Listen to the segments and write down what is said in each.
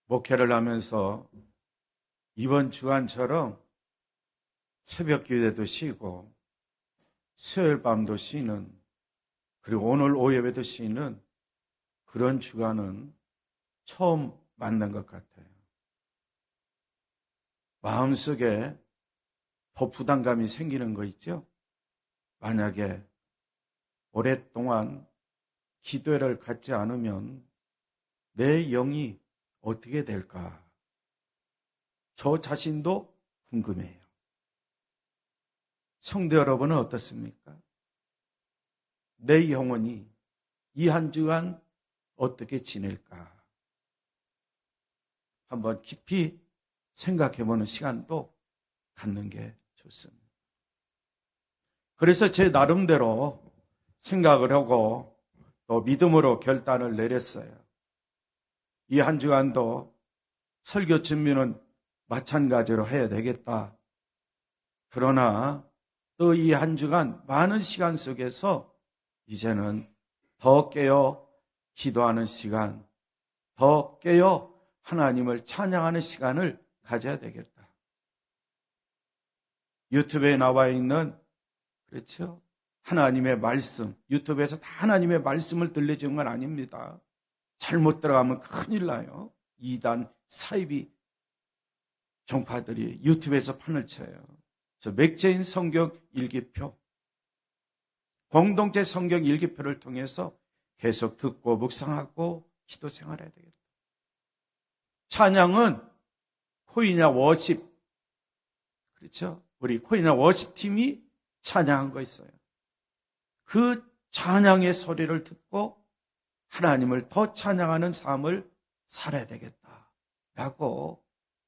목회를 하면서 이번 주간처럼 새벽 기도도 쉬고 수요일 밤도 쉬는, 그리고 오늘 오예배도 쉬는 그런 주간은 처음 만난 것 같아요. 마음속에 더 부담감이 생기는 거 있죠? 만약에 오랫동안 기도회를 갖지 않으면 내 영이 어떻게 될까? 저 자신도 궁금해요. 성도 여러분은 어떻습니까? 내 영혼이 이 한 주간 어떻게 지낼까? 한번 깊이 생각해보는 시간도 갖는 게 좋습니다. 그래서 제 나름대로 생각을 하고 또 믿음으로 결단을 내렸어요. 이 한 주간도 설교 준비는 마찬가지로 해야 되겠다. 그러나 또 이 한 주간 많은 시간 속에서 이제는 더 깨어 기도하는 시간, 더 깨어 하나님을 찬양하는 시간을 가져야 되겠다. 유튜브에 나와 있는, 그렇죠? 하나님의 말씀, 유튜브에서 다 하나님의 말씀을 들려주는 건 아닙니다. 잘못 들어가면 큰일 나요. 이단 사이비 종파들이 유튜브에서 판을 쳐요. 그래서 맥제인 성경 일기표, 공동체 성경 일기표를 통해서 계속 듣고 묵상하고 기도 생활해야 되겠다. 찬양은 코이냐 워십, 그렇죠? 우리 코이냐 워십 팀이 찬양한 거 있어요. 그 찬양의 소리를 듣고 하나님을 더 찬양하는 삶을 살아야 되겠다라고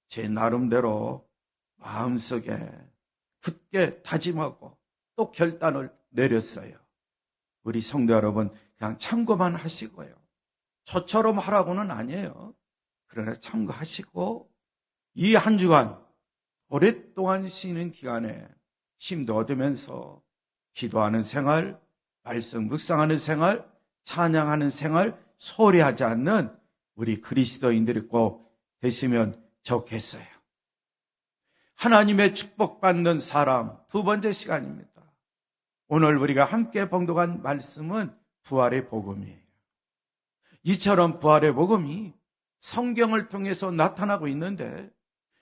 제 나름대로 마음속에 굳게 다짐하고 또 결단을 내렸어요. 우리 성도 여러분 그냥 참고만 하시고요. 저처럼 하라고는 아니에요. 그러나 참고하시고 이 한 주간 오랫동안 쉬는 기간에 힘도 얻으면서 기도하는 생활, 말씀 묵상하는 생활, 찬양하는 생활 소홀히 하지 않는 우리 그리스도인들이 꼭 되시면 좋겠어요. 하나님의 축복받는 사람 두 번째 시간입니다. 오늘 우리가 함께 봉독한 말씀은 부활의 복음이에요. 이처럼 부활의 복음이 성경을 통해서 나타나고 있는데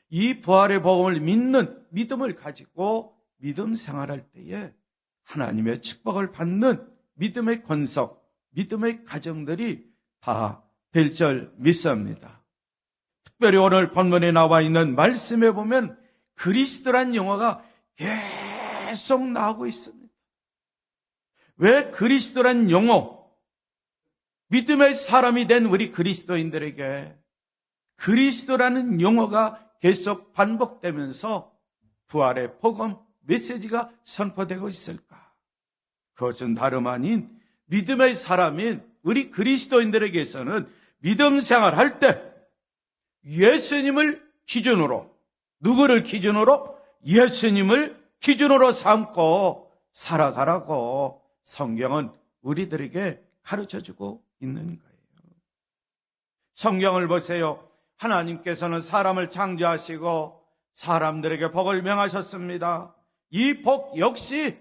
이 부활의 복음을 믿는 믿음을 가지고 믿음 생활할 때에 하나님의 축복을 받는 믿음의 권석, 믿음의 가정들이 다 될 줄 믿습니다. 특별히 오늘 본문에 나와 있는 말씀에 보면 그리스도란 용어가 계속 나오고 있습니다. 왜 그리스도란 용어, 믿음의 사람이 된 우리 그리스도인들에게 그리스도라는 용어가 계속 반복되면서 부활의 복음 메시지가 선포되고 있을까? 그것은 다름 아닌 믿음의 사람인 우리 그리스도인들에게서는 믿음 생활할 때 예수님을 기준으로, 누구를 기준으로? 예수님을 기준으로 삼고 살아가라고 성경은 우리들에게 가르쳐주고 있는 거예요. 성경을 보세요. 하나님께서는 사람을 창조하시고 사람들에게 복을 명하셨습니다. 이 복 역시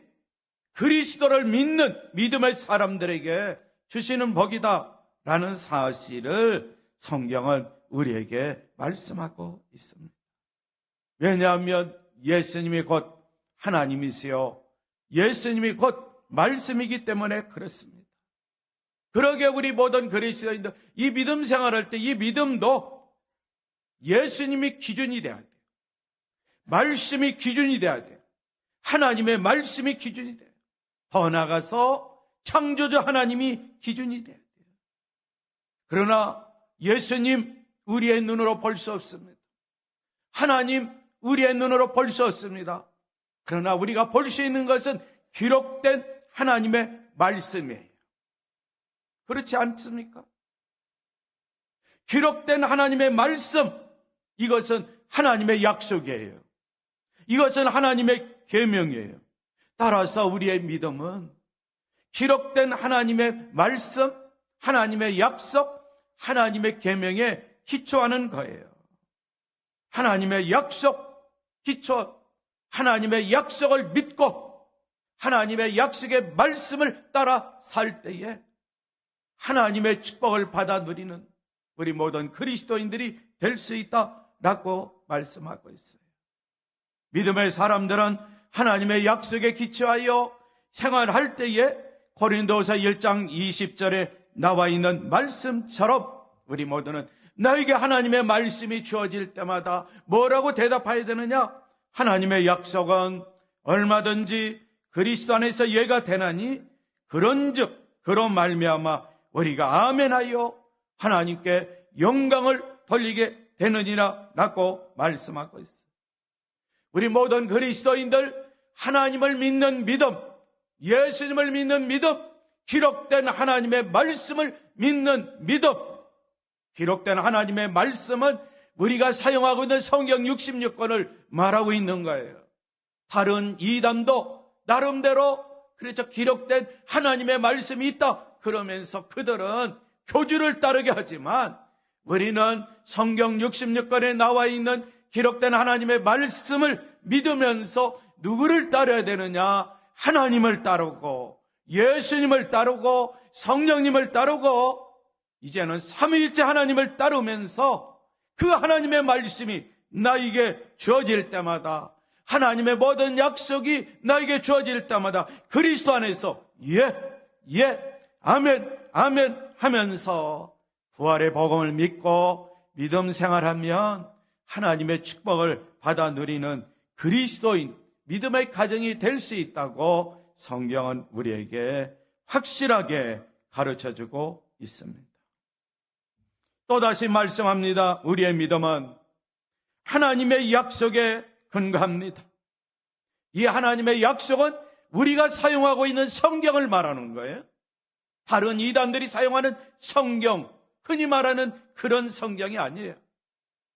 그리스도를 믿는 믿음의 사람들에게 주시는 복이다라는 사실을 성경은 우리에게 말씀하고 있습니다. 왜냐하면 예수님이 곧 하나님이시요 예수님이 곧 말씀이기 때문에 그렇습니다. 그러게 우리 모든 그리스도인들 이 믿음 생활할 때 이 믿음도 예수님이 기준이 돼야 돼요. 말씀이 기준이 돼야 돼요. 하나님의 말씀이 기준이 돼요. 더 나아가서 창조주 하나님이 기준이 돼야 돼요. 그러나 예수님 우리의 눈으로 볼 수 없습니다. 하나님 우리의 눈으로 볼 수 없습니다. 그러나 우리가 볼 수 있는 것은 기록된 하나님의 말씀이에요. 그렇지 않습니까? 기록된 하나님의 말씀, 이것은 하나님의 약속이에요. 이것은 하나님의 계명이에요. 따라서 우리의 믿음은 기록된 하나님의 말씀, 하나님의 약속, 하나님의 계명에 기초하는 거예요. 하나님의 약속 기초, 하나님의 약속을 믿고 하나님의 약속의 말씀을 따라 살 때에 하나님의 축복을 받아 누리는 우리 모든 그리스도인들이 될 수 있다라고 말씀하고 있어요. 믿음의 사람들은 하나님의 약속에 기초하여 생활할 때에 고린도서 1장 20절에 나와 있는 말씀처럼 우리 모두는 나에게 하나님의 말씀이 주어질 때마다 뭐라고 대답해야 되느냐? 하나님의 약속은 얼마든지 그리스도 안에서 예가 되나니 그런즉 그런 말미암아 우리가 아멘하여 하나님께 영광을 돌리게 되느니라 라고 말씀하고 있어요. 우리 모든 그리스도인들 하나님을 믿는 믿음, 예수님을 믿는 믿음, 기록된 하나님의 말씀을 믿는 믿음, 기록된 하나님의 말씀은 우리가 사용하고 있는 성경 66권을 말하고 있는 거예요. 다른 이단도 나름대로 그렇죠, 기록된 하나님의 말씀이 있다 그러면서 그들은 교주를 따르게 하지만 우리는 성경 66권에 나와 있는 기록된 하나님의 말씀을 믿으면서 누구를 따라야 되느냐? 하나님을 따르고 예수님을 따르고 성령님을 따르고 이제는 삼위일체 하나님을 따르면서 그 하나님의 말씀이 나에게 주어질 때마다, 하나님의 모든 약속이 나에게 주어질 때마다 그리스도 안에서 아멘 아멘 하면서 부활의 복음을 믿고 믿음 생활하면 하나님의 축복을 받아 누리는 그리스도인, 믿음의 가정이 될 수 있다고 성경은 우리에게 확실하게 가르쳐주고 있습니다. 또다시 말씀합니다. 우리의 믿음은 하나님의 약속에 근거합니다. 이 하나님의 약속은 우리가 사용하고 있는 성경을 말하는 거예요. 다른 이단들이 사용하는 성경, 흔히 말하는 그런 성경이 아니에요.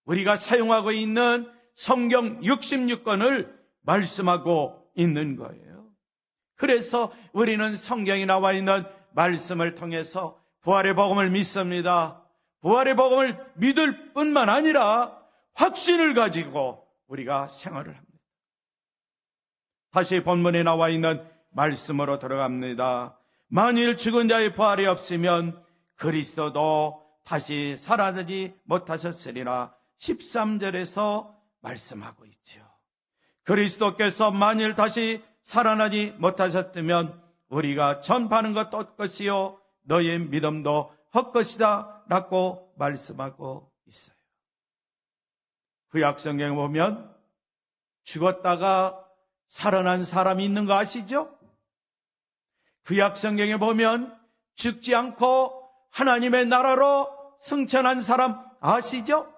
우리가 사용하고 있는 성경 66권을 말씀하고 있는 거예요. 그래서 우리는 성경에 나와 있는 말씀을 통해서 부활의 복음을 믿습니다. 부활의 복음을 믿을 뿐만 아니라 확신을 가지고 우리가 생활을 합니다. 다시 본문에 나와 있는 말씀으로 들어갑니다. 만일 죽은 자의 부활이 없으면 그리스도도 다시 살아나지 못하셨으리라 13절에서 말씀하고 있죠. 그리스도께서 만일 다시 살아나지 못하셨다면 우리가 전파하는 것도 헛것이요 너의 믿음도 헛것이다 라고 말씀하고 있어요. 구약성경에 보면 죽었다가 살아난 사람이 있는 거 아시죠? 구약성경에 보면 죽지 않고 하나님의 나라로 승천한 사람 아시죠?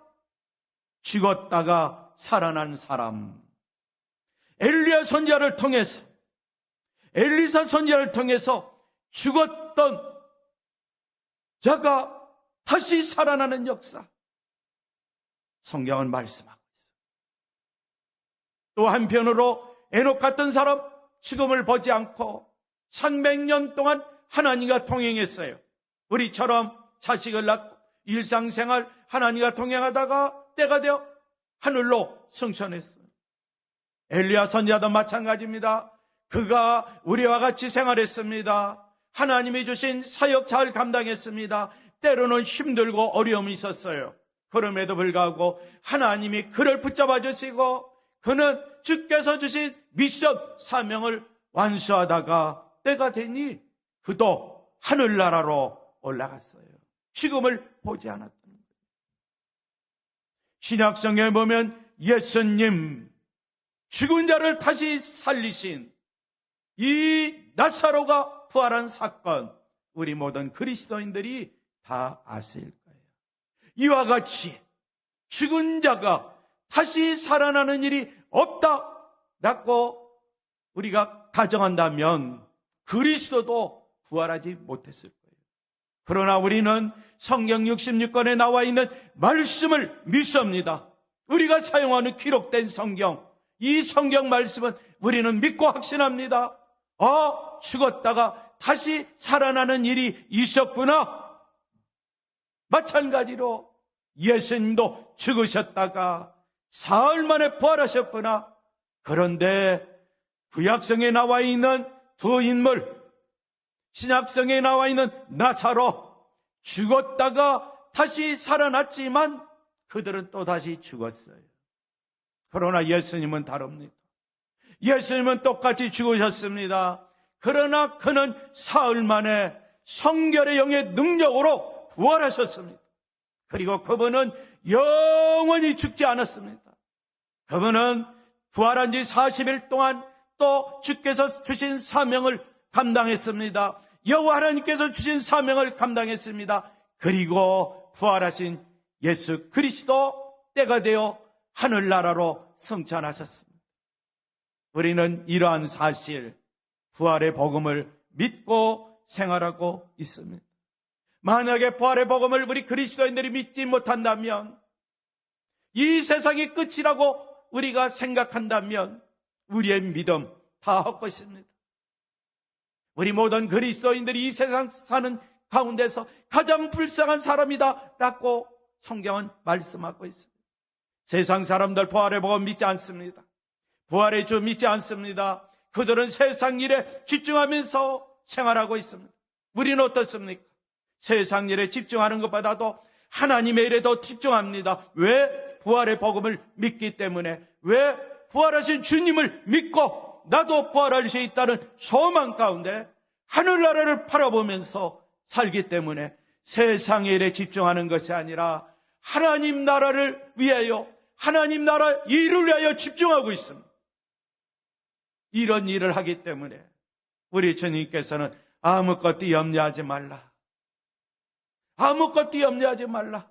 죽었다가 살아난 사람. 엘리야 선지자를 통해서, 엘리사 선지자를 통해서 죽었던 자가 다시 살아나는 역사. 성경은 말씀하고 있어요. 또 한편으로 에녹 같은 사람, 죽음을 보지 않고 300년 동안 하나님과 동행했어요. 우리처럼 자식을 낳고 일상생활 하나님과 동행하다가 때가 되어 하늘로 승천했어요. 엘리야 선지자도 마찬가지입니다. 그가 우리와 같이 생활했습니다. 하나님이 주신 사역 잘 감당했습니다. 때로는 힘들고 어려움이 있었어요. 그럼에도 불구하고 하나님이 그를 붙잡아 주시고 그는 주께서 주신 미션 사명을 완수하다가 때가 되니 그도 하늘나라로 올라갔어요. 죽음을 보지 않았던 거예요. 신약성경에 보면 예수님, 죽은 자를 다시 살리신 이 나사로가 부활한 사건, 우리 모든 그리스도인들이 다 아실 거예요. 이와 같이 죽은 자가 다시 살아나는 일이 없다라고 우리가 가정한다면 그리스도도 부활하지 못했을 거예요. 그러나 우리는 성경 66권에 나와 있는 말씀을 믿습니다. 우리가 사용하는 기록된 성경, 이 성경 말씀은 우리는 믿고 확신합니다. 죽었다가 다시 살아나는 일이 있었구나. 마찬가지로 예수님도 죽으셨다가 사흘 만에 부활하셨구나. 그런데 구약성에 나와 있는 두 인물, 신약성에 나와 있는 나사로, 죽었다가 다시 살아났지만 그들은 또 다시 죽었어요. 그러나 예수님은 다릅니다. 예수님은 똑같이 죽으셨습니다. 그러나 그는 사흘 만에 성결의 영의 능력으로 부활하셨습니다. 그리고 그분은 영원히 죽지 않았습니다. 그분은 부활한 지 40일 동안 또 주께서 주신 사명을 감당했습니다. 여호와 하나님께서 주신 사명을 감당했습니다. 그리고 부활하신 예수 그리스도 때가 되어 하늘나라로 승천하셨습니다. 우리는 이러한 사실, 부활의 복음을 믿고 생활하고 있습니다. 만약에 부활의 복음을 우리 그리스도인들이 믿지 못한다면, 이 세상이 끝이라고 우리가 생각한다면 우리의 믿음 다 헛것입니다. 우리 모든 그리스도인들이 이 세상 사는 가운데서 가장 불쌍한 사람이다 라고 성경은 말씀하고 있습니다. 세상 사람들 부활의 복음 믿지 않습니다. 부활의 주 믿지 않습니다. 그들은 세상 일에 집중하면서 생활하고 있습니다. 우리는 어떻습니까? 세상 일에 집중하는 것보다도 하나님의 일에 더 집중합니다. 왜? 부활의 복음을 믿기 때문에. 왜? 부활하신 주님을 믿고 나도 부활할 수 있다는 소망 가운데 하늘나라를 바라보면서 살기 때문에 세상의 일에 집중하는 것이 아니라 하나님 나라를 위하여, 하나님 나라 일을 위하여 집중하고 있습니다. 이런 일을 하기 때문에 우리 주님께서는 아무것도 염려하지 말라. 아무것도 염려하지 말라.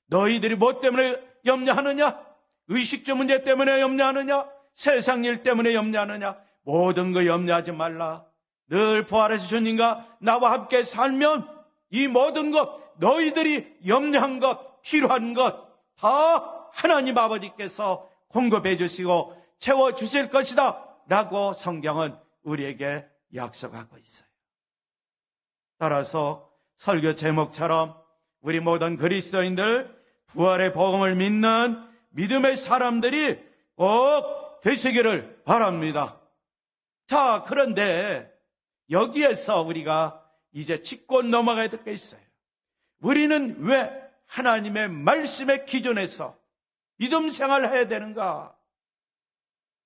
너희들이 뭐 때문에 염려하느냐? 의식주 문제 때문에 염려하느냐? 세상 일 때문에 염려하느냐? 모든 거 염려하지 말라. 늘 부활하신 주님과 나와 함께 살면 이 모든 것, 너희들이 염려한 것, 필요한 것 다 하나님 아버지께서 공급해 주시고 채워주실 것이다 라고 성경은 우리에게 약속하고 있어요. 따라서 설교 제목처럼 우리 모든 그리스도인들, 부활의 복음을 믿는 믿음의 사람들이 꼭 되시기를 바랍니다. 자, 그런데 여기에서 우리가 이제 짚고 넘어가야 될 게 있어요. 우리는 왜 하나님의 말씀의 기준에서 믿음 생활을 해야 되는가?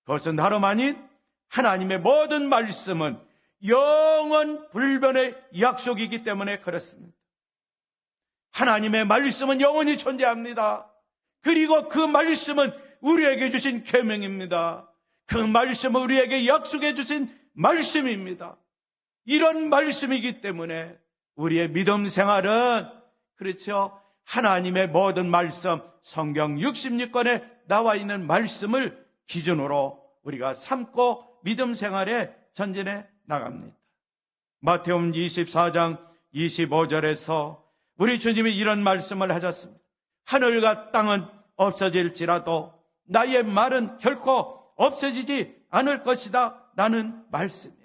그것은 다름 아닌 하나님의 모든 말씀은 영원 불변의 약속이기 때문에 그렇습니다. 하나님의 말씀은 영원히 존재합니다. 그리고 그 말씀은 우리에게 주신 계명입니다. 그 말씀은 우리에게 약속해 주신 말씀입니다. 이런 말씀이기 때문에 우리의 믿음 생활은, 그렇죠, 하나님의 모든 말씀, 성경 66권에 나와 있는 말씀을 기준으로 우리가 삼고 믿음 생활에 전진해 나갑니다. 마태복음 24장 25절에서 우리 주님이 이런 말씀을 하셨습니다. 하늘과 땅은 없어질지라도 나의 말은 결코 없어지지 않을 것이다. 라는 말씀이에요.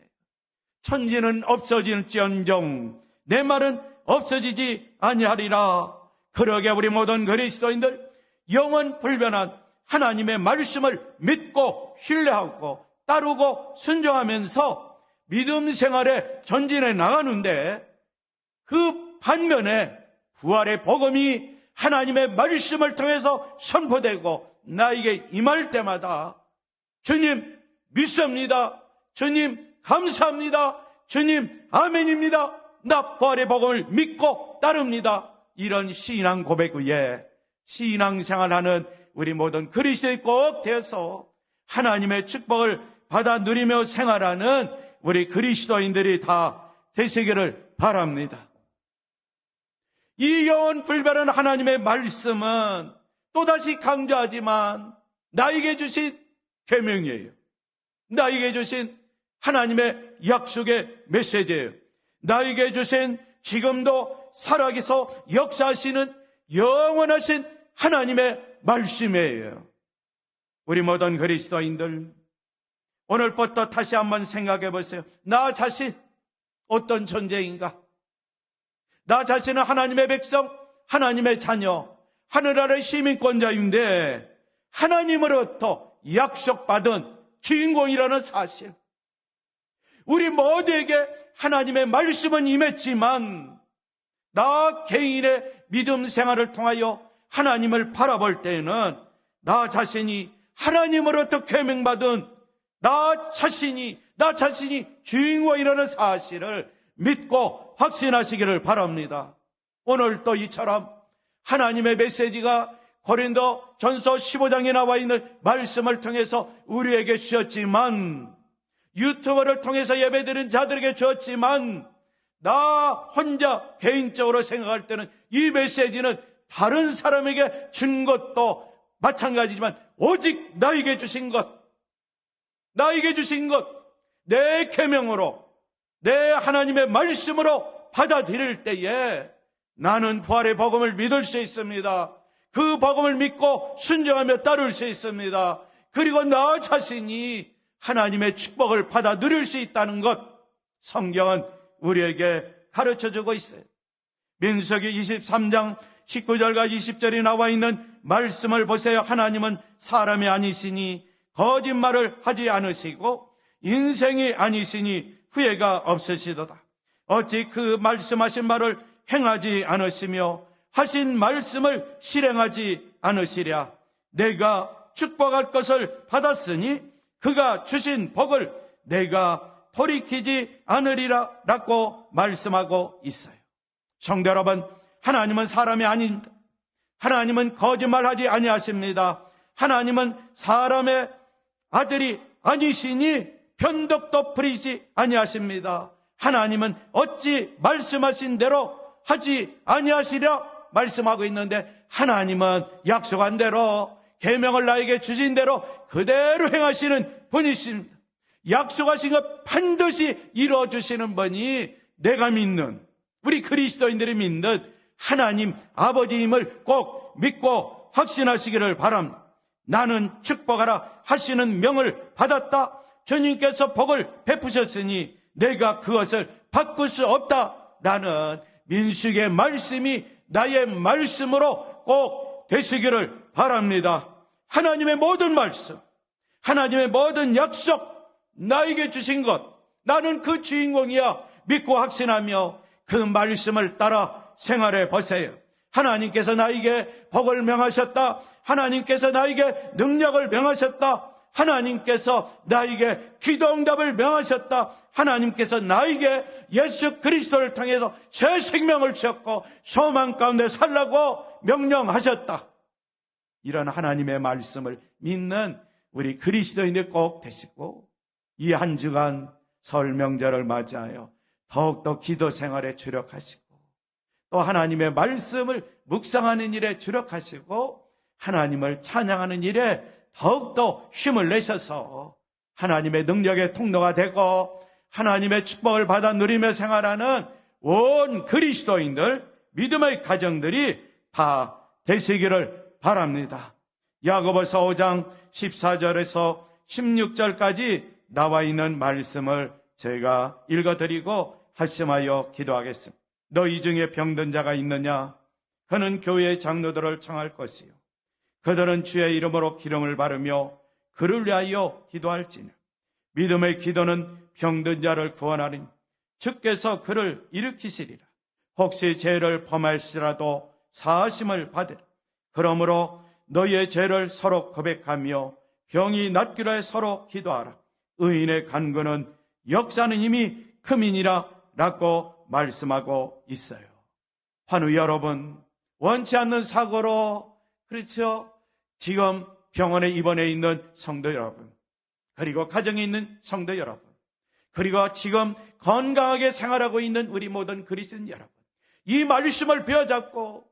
천지는 없어질지언정 내 말은 없어지지 아니하리라. 그러게 우리 모든 그리스도인들 영원 불변한 하나님의 말씀을 믿고 신뢰하고 따르고 순종하면서 믿음 생활에 전진해 나가는데, 그 반면에 부활의 복음이 하나님의 말씀을 통해서 선포되고 나에게 임할 때마다 주님 믿습니다. 주님 감사합니다. 주님 아멘입니다. 나 부활의 복음을 믿고 따릅니다. 이런 신앙 고백 위에 신앙생활하는 우리 모든 그리스도인이 꼭 되어서 하나님의 축복을 받아 누리며 생활하는 우리 그리스도인들이 다 되시기를 바랍니다. 이 영원 불변한 하나님의 말씀은 또다시 강조하지만 나에게 주신 계명이에요. 나에게 주신 하나님의 약속의 메시지예요. 나에게 주신 지금도 살아계서 역사하시는 영원하신 하나님의 말씀이에요. 우리 모든 그리스도인들 오늘부터 다시 한번 생각해 보세요. 나 자신 어떤 존재인가? 나 자신은 하나님의 백성, 하나님의 자녀, 하늘나라의 시민권자인데 하나님으로부터 약속받은 주인공이라는 사실. 우리 모두에게 하나님의 말씀은 임했지만 나 개인의 믿음 생활을 통하여 하나님을 바라볼 때에는 나 자신이 하나님으로부터 계명받은 나 자신이 주인공이라는 사실을 믿고 확신하시기를 바랍니다. 오늘도 이처럼 하나님의 메시지가 고린도 전서 15장에 나와 있는 말씀을 통해서 우리에게 주셨지만, 유튜브를 통해서 예배드린 자들에게 주었지만, 나 혼자 개인적으로 생각할 때는 이 메시지는 다른 사람에게 준 것도 마찬가지지만 오직 나에게 주신 것, 내 계명으로, 내 하나님의 말씀으로 받아들일 때에 나는 부활의 복음을 믿을 수 있습니다. 그 복음을 믿고 순종하며 따를 수 있습니다. 그리고 나 자신이 하나님의 축복을 받아 누릴 수 있다는 것, 성경은 우리에게 가르쳐주고 있어요. 민수기 23장 19절과 20절이 나와 있는 말씀을 보세요. 하나님은 사람이 아니시니 거짓말을 하지 않으시고 인생이 아니시니 후회가 없으시도다. 어찌 그 말씀하신 말을 행하지 않으시며 하신 말씀을 실행하지 않으시랴. 내가 축복할 것을 받았으니 그가 주신 복을 내가 돌이키지 않으리라 라고 말씀하고 있어요. 성도 여러분, 하나님은 사람이 아닙니다. 하나님은 거짓말하지 아니하십니다. 하나님은 사람의 아들이 아니시니 변덕도 부리지 아니하십니다. 하나님은 어찌 말씀하신 대로 하지 아니하시랴 말씀하고 있는데, 하나님은 약속한 대로, 계명을 나에게 주신 대로 그대로 행하시는 분이십니다. 약속하신 것 반드시 이루어주시는 분이 내가 믿는, 우리 그리스도인들이 믿는 하나님 아버지임을 꼭 믿고 확신하시기를 바랍니다. 나는 축복하라 하시는 명을 받았다. 주님께서 복을 베푸셨으니 내가 그것을 바꿀 수 없다라는 민수기의 말씀이 나의 말씀으로 꼭 되시기를 바랍니다. 하나님의 모든 말씀, 하나님의 모든 약속, 나에게 주신 것, 나는 그 주인공이야 믿고 확신하며 그 말씀을 따라 생활해 보세요. 하나님께서 나에게 복을 명하셨다. 하나님께서 나에게 능력을 명하셨다. 하나님께서 나에게 기도응답을 명하셨다. 하나님께서 나에게 예수 그리스도를 통해서 새 생명을 주셨고 소망 가운데 살라고 명령하셨다. 이런 하나님의 말씀을 믿는 우리 그리스도인들 꼭 되시고, 이 한 주간 설 명절을 맞이하여 더욱더 기도 생활에 주력하시고, 또 하나님의 말씀을 묵상하는 일에 주력하시고, 하나님을 찬양하는 일에 더욱더 힘을 내셔서 하나님의 능력의 통로가 되고 하나님의 축복을 받아 누리며 생활하는 온 그리스도인들, 믿음의 가정들이 다 되시기를 바랍니다. 야고보서 5장 14절에서 16절까지 나와 있는 말씀을 제가 읽어드리고 합심하여 기도하겠습니다. 너희 중에 병든 자가 있느냐? 그는 교회의 장로들을 청할 것이요, 그들은 주의 이름으로 기름을 바르며 그를 위하여 기도할지니 믿음의 기도는 병든 자를 구원하리니 주께서 그를 일으키시리라. 혹시 죄를 범할지라도 사하심을 받으라. 그러므로 너희의 죄를 서로 고백하며 병이 낫기로 해 서로 기도하라. 의인의 간구는 역사는 이미 크민이라 라고 말씀하고 있어요. 환우 여러분, 원치 않는 사고로, 그렇죠, 지금 병원에 입원해 있는 성도 여러분, 그리고 가정에 있는 성도 여러분, 그리고 지금 건강하게 생활하고 있는 우리 모든 그리스도인 여러분, 이 말씀을 배워잡고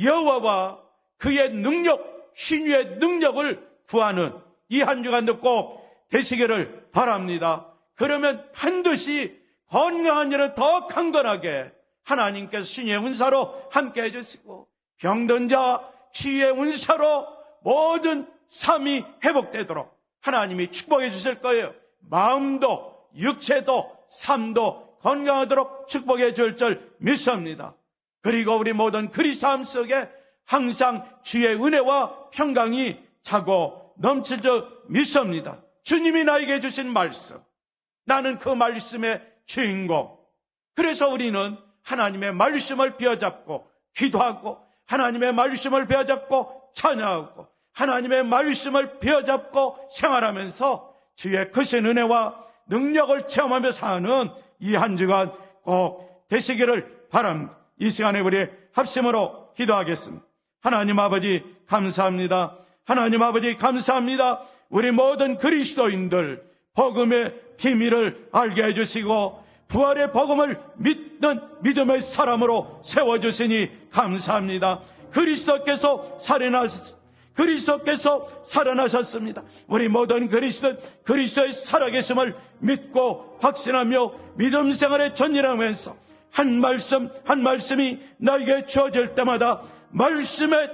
여호와와 그의 능력, 신유의 능력을 구하는 이 한 주간도 꼭 되시기를 바랍니다. 그러면 반드시 건강한 일은 더 강건하게 하나님께서 신유의 은사로 함께 해주시고, 병든 자 치유의 은사로 모든 삶이 회복되도록 하나님이 축복해 주실 거예요. 마음도 육체도 삶도 건강하도록 축복해 줄 줄 믿습니다. 그리고 우리 모든 그리스도 삶 속에 항상 주의 은혜와 평강이 차고 넘칠 줄 믿습니다. 주님이 나에게 주신 말씀, 나는 그 말씀의 주인공. 그래서 우리는 하나님의 말씀을 비어잡고 기도하고, 하나님의 말씀을 비어잡고 찬양하고, 하나님의 말씀을 비어잡고 생활하면서 주의 크신 은혜와 능력을 체험하며 사는 이 한 주간 꼭 되시기를 바랍니다. 이 시간에 우리 합심으로 기도하겠습니다. 하나님 아버지 감사합니다. 하나님 아버지 감사합니다. 우리 모든 그리스도인들 복음의 비밀을 알게 해주시고 부활의 복음을 믿는 믿음의 사람으로 세워주시니 감사합니다. 그리스도께서 살아나셨습니다. 우리 모든 그리스도의 살아계심을 믿고 확신하며 믿음 생활에 전진하면서 한 말씀 한 말씀이 나에게 주어질 때마다 말씀에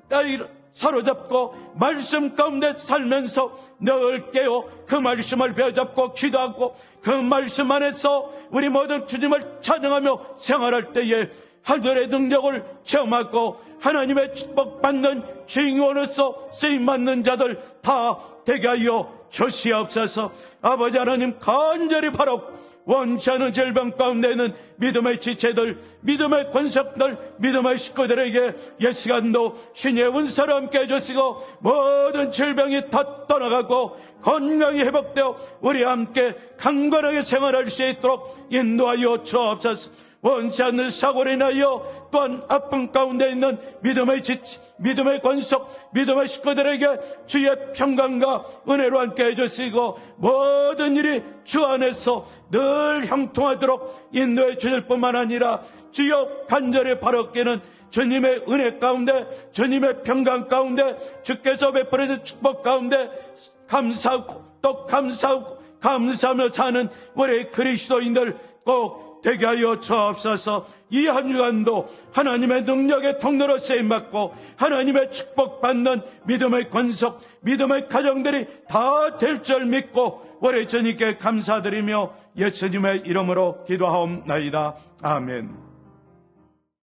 나를 사로잡고 말씀 가운데 살면서 늘 깨어 그 말씀을 배워잡고 기도하고 그 말씀 안에서 우리 모든 주님을 찬양하며 생활할 때에 하늘의 능력을 체험하고 하나님의 축복받는 주인공으로서 쓰임받는 자들 다 되게 하여 주시옵소서. 아버지 하나님 간절히 바라고 원치 않은 질병 가운데 있는 믿음의 지체들, 믿음의 권속들, 믿음의 식구들에게 이 시간도 신의 은사를 함께 해주시고 모든 질병이 다 떠나가고 건강이 회복되어 우리 함께 강건하게 생활할 수 있도록 인도하여 주옵소서. 원치 않는 사고로 인하여 또한 아픔 가운데 있는 믿음의 지체, 믿음의 권속, 믿음의 식구들에게 주의 평강과 은혜로 함께 해주시고 모든 일이 주 안에서 늘 형통하도록 인도해 주실 뿐만 아니라 주여 간절히 바라옵기는 주님의 은혜 가운데, 주님의 평강 가운데, 주께서 베풀어준 축복 가운데 감사하고 또 감사하고 감사하며 사는 우리 그리스도인들 꼭 되게 하여 주옵소서. 이 한 주간도 하나님의 능력의 통로로 쓰임받고 하나님의 축복받는 믿음의 권속, 믿음의 가정들이 다 될 줄 믿고 우리 주님께 감사드리며 예수님의 이름으로 기도하옵나이다. 아멘.